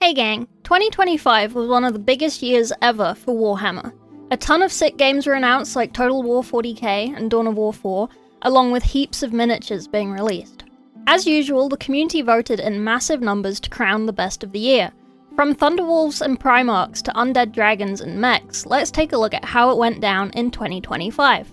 Hey gang, 2025 was one of the biggest years ever for Warhammer. A ton of sick games were announced like Total War 40k and Dawn of War 4, along with heaps of miniatures being released. As usual, the community voted in massive numbers to crown the best of the year. From Thunderwolves and Primarchs to Undead Dragons and Mechs, let's take a look at how it went down in 2025.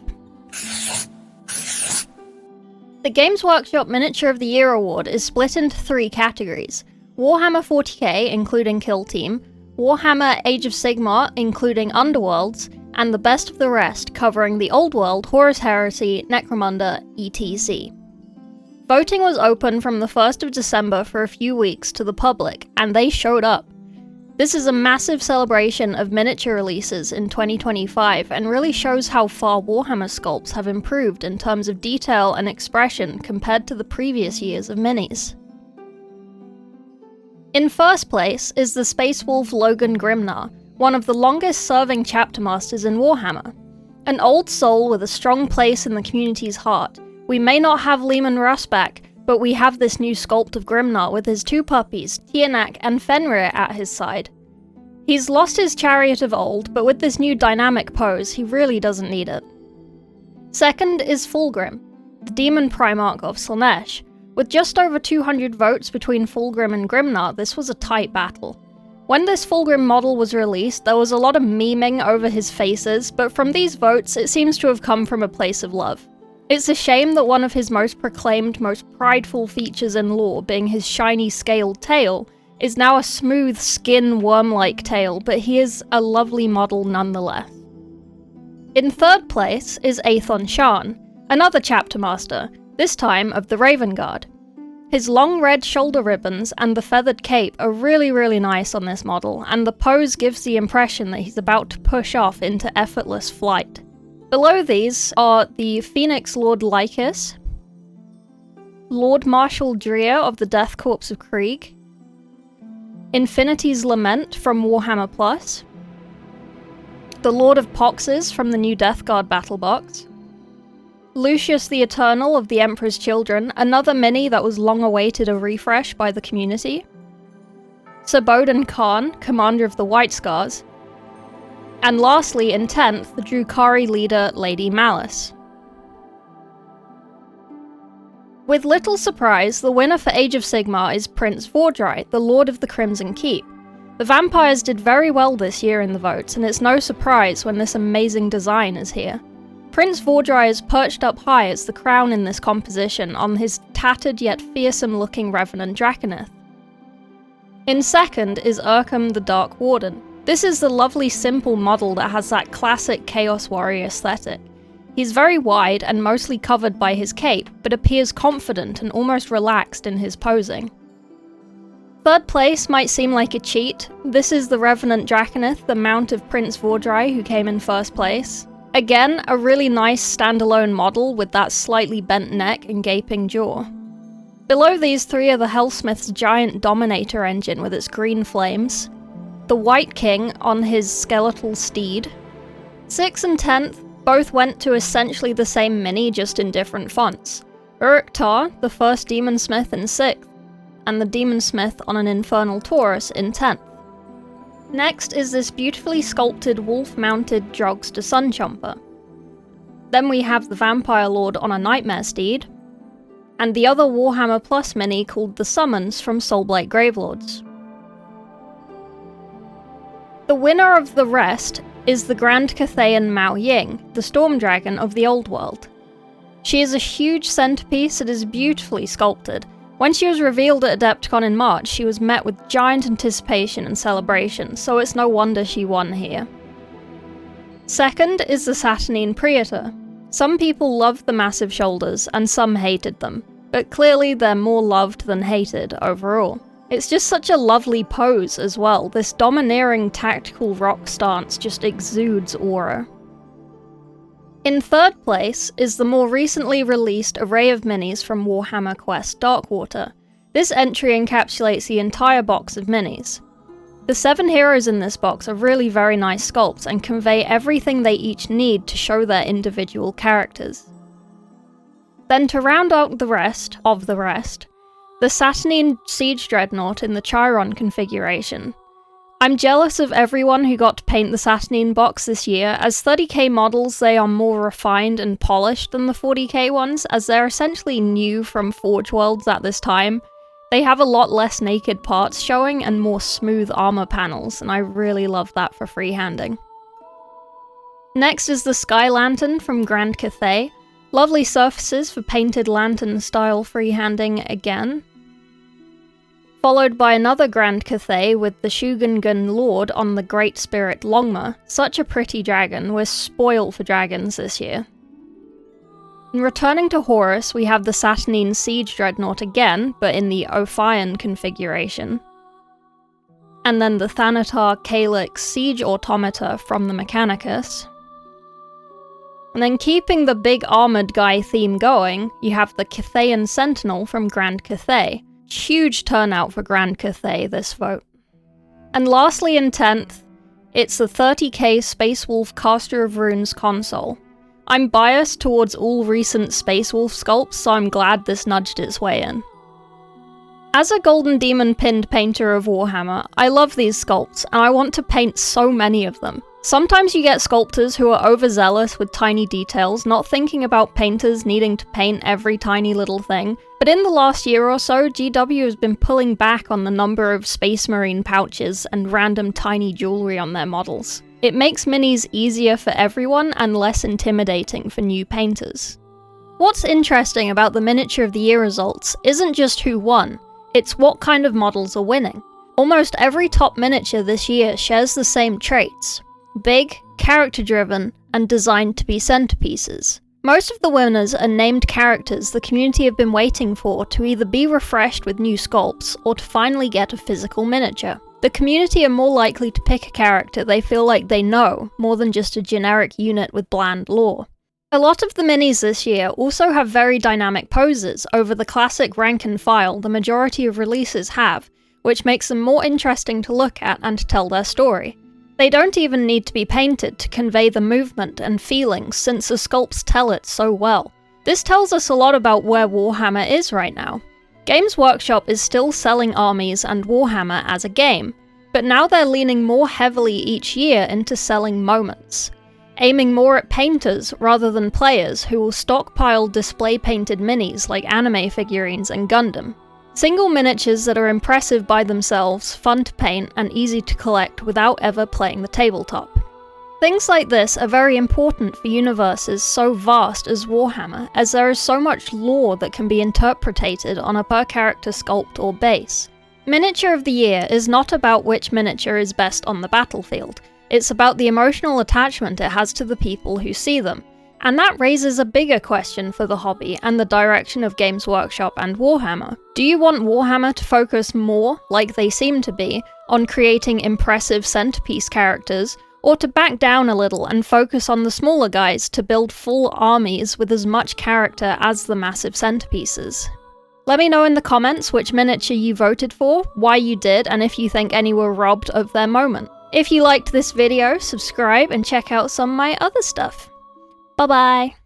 The Games Workshop Miniature of the Year award is split into 3 categories: Warhammer 40k, including Kill Team, Warhammer Age of Sigmar, including Underworlds, and the best of the rest, covering the Old World, Horus Heresy, Necromunda, etc. Voting was open from the 1st of December for a few weeks to the public, and they showed up. This is a massive celebration of miniature releases in 2025 and really shows how far Warhammer sculpts have improved in terms of detail and expression compared to the previous years of minis. In first place is the Space Wolf Logan Grimnar, one of the longest serving chapter masters in Warhammer. An old soul with a strong place in the community's heart, we may not have Leman Russ back, but we have this new sculpt of Grimnar with his 2 puppies, Tianak and Fenrir, at his side. He's lost his chariot of old, but with this new dynamic pose, he really doesn't need it. Second is Fulgrim, the demon Primarch of Slaanesh. With just over 200 votes between Fulgrim and Grimnar, this was a tight battle. When this Fulgrim model was released, there was a lot of memeing over his faces, but from these votes, it seems to have come from a place of love. It's a shame that one of his most proclaimed, most prideful features in lore, being his shiny scaled tail, is now a smooth skin worm-like tail, but he is a lovely model nonetheless. In third place is Aethon Shan, another chapter master, this time of the Raven Guard. His long red shoulder ribbons and the feathered cape are really nice on this model, and the pose gives the impression that he's about to push off into effortless flight. Below these are the Phoenix Lord Lycus, Lord Marshal Drea of the Death Corps of Krieg, Infinity's Lament from Warhammer Plus, the Lord of Poxes from the new Death Guard Battle Box, Lucius the Eternal of the Emperor's Children, another mini that was long awaited a refresh by the community, Sabodan Khan, Commander of the White Scars, and lastly, in 10th, the Drukhari leader Lady Malice. With little surprise, the winner for Age of Sigmar is Prince Vordry, the Lord of the Crimson Keep. The vampires did very well this year in the votes, and it's no surprise when this amazing design is here. Prince Vordry is perched up high as the crown in this composition on his tattered yet fearsome-looking Revenant Draconith. In second is Urkham the Dark Warden. This is the lovely simple model that has that classic Chaos Warrior aesthetic. He's very wide and mostly covered by his cape, but appears confident and almost relaxed in his posing. Third place might seem like a cheat. This is the Revenant Draconith, the mount of Prince Vordry, who came in first place. Again, a really nice standalone model with that slightly bent neck and gaping jaw. Below these 3 are the Hellsmith's giant Dominator engine with its green flames, the White King on his skeletal steed. 6th and 10th both went to essentially the same mini, just in different fonts. Uruk-Tar, the first Demon Smith, in 6th, and the Demon Smith on an Infernal Taurus in 10th. Next is this beautifully sculpted wolf-mounted Drogs the Sunchomper. Then we have the Vampire Lord on a Nightmare Steed, and the other Warhammer Plus mini called the Summons from Soulblight Gravelords. The winner of the rest is the Grand Cathayan Mao Ying, the Storm Dragon of the Old World. She is a huge centerpiece that is beautifully sculpted. When she was revealed at Adepticon in March, she was met with giant anticipation and celebration, so it's no wonder she won here. Second is the Saturnine Praetor. Some people loved the massive shoulders, and some hated them, but clearly they're more loved than hated overall. It's just such a lovely pose as well. This domineering tactical rock stance just exudes aura. In third place is the more recently released array of minis from Warhammer Quest Darkwater. This entry encapsulates the entire box of minis. The 7 heroes in this box are really very nice sculpts and convey everything they each need to show their individual characters. Then to round out the rest, the Saturnine Siege Dreadnought in the Chiron configuration. I'm jealous of everyone who got to paint the Saturnine box this year. As 30k models, they are more refined and polished than the 40k ones, as they're essentially new from Forge Worlds at this time. They have a lot less naked parts showing and more smooth armor panels, and I really love that for freehanding. Next is the Sky Lantern from Grand Cathay. Lovely surfaces for painted lantern style freehanding again. Followed by another Grand Cathay with the Shugengun Lord on the Great Spirit Longma. Such a pretty dragon, we're spoiled for dragons this year. And returning to Horus, we have the Saturnine Siege Dreadnought again, but in the Ophion configuration. And then the Thanatar Calyx Siege Automata from the Mechanicus. And then keeping the big armoured guy theme going, you have the Cathayan Sentinel from Grand Cathay. Huge turnout for Grand Cathay this vote. And lastly in 10th, it's the 30k Space Wolf Caster of Runes console. I'm biased towards all recent Space Wolf sculpts, so I'm glad this nudged its way in. As a Golden Demon pinned painter of Warhammer, I love these sculpts, and I want to paint so many of them. Sometimes you get sculptors who are overzealous with tiny details, not thinking about painters needing to paint every tiny little thing, but in the last year or so, GW has been pulling back on the number of Space Marine pouches and random tiny jewelry on their models. It makes minis easier for everyone and less intimidating for new painters. What's interesting about the Miniature of the Year results isn't just who won, it's what kind of models are winning. Almost every top miniature this year shares the same traits. Big, character-driven, and designed to be centerpieces. Most of the winners are named characters the community have been waiting for to either be refreshed with new sculpts or to finally get a physical miniature. The community are more likely to pick a character they feel like they know, more than just a generic unit with bland lore. A lot of the minis this year also have very dynamic poses over the classic rank and file the majority of releases have, which makes them more interesting to look at and to tell their story. They don't even need to be painted to convey the movement and feelings, since the sculpts tell it so well. This tells us a lot about where Warhammer is right now. Games Workshop is still selling armies and Warhammer as a game, but now they're leaning more heavily each year into selling moments, aiming more at painters rather than players who will stockpile display-painted minis like anime figurines and Gundam. Single miniatures that are impressive by themselves, fun to paint, and easy to collect without ever playing the tabletop. Things like this are very important for universes so vast as Warhammer, as there is so much lore that can be interpreted on a per-character sculpt or base. Miniature of the Year is not about which miniature is best on the battlefield, it's about the emotional attachment it has to the people who see them. And that raises a bigger question for the hobby and the direction of Games Workshop and Warhammer. Do you want Warhammer to focus more, like they seem to be, on creating impressive centerpiece characters, or to back down a little and focus on the smaller guys to build full armies with as much character as the massive centerpieces? Let me know in the comments which miniature you voted for, why you did, and if you think any were robbed of their moment. If you liked this video, subscribe and check out some of my other stuff. Bye-bye!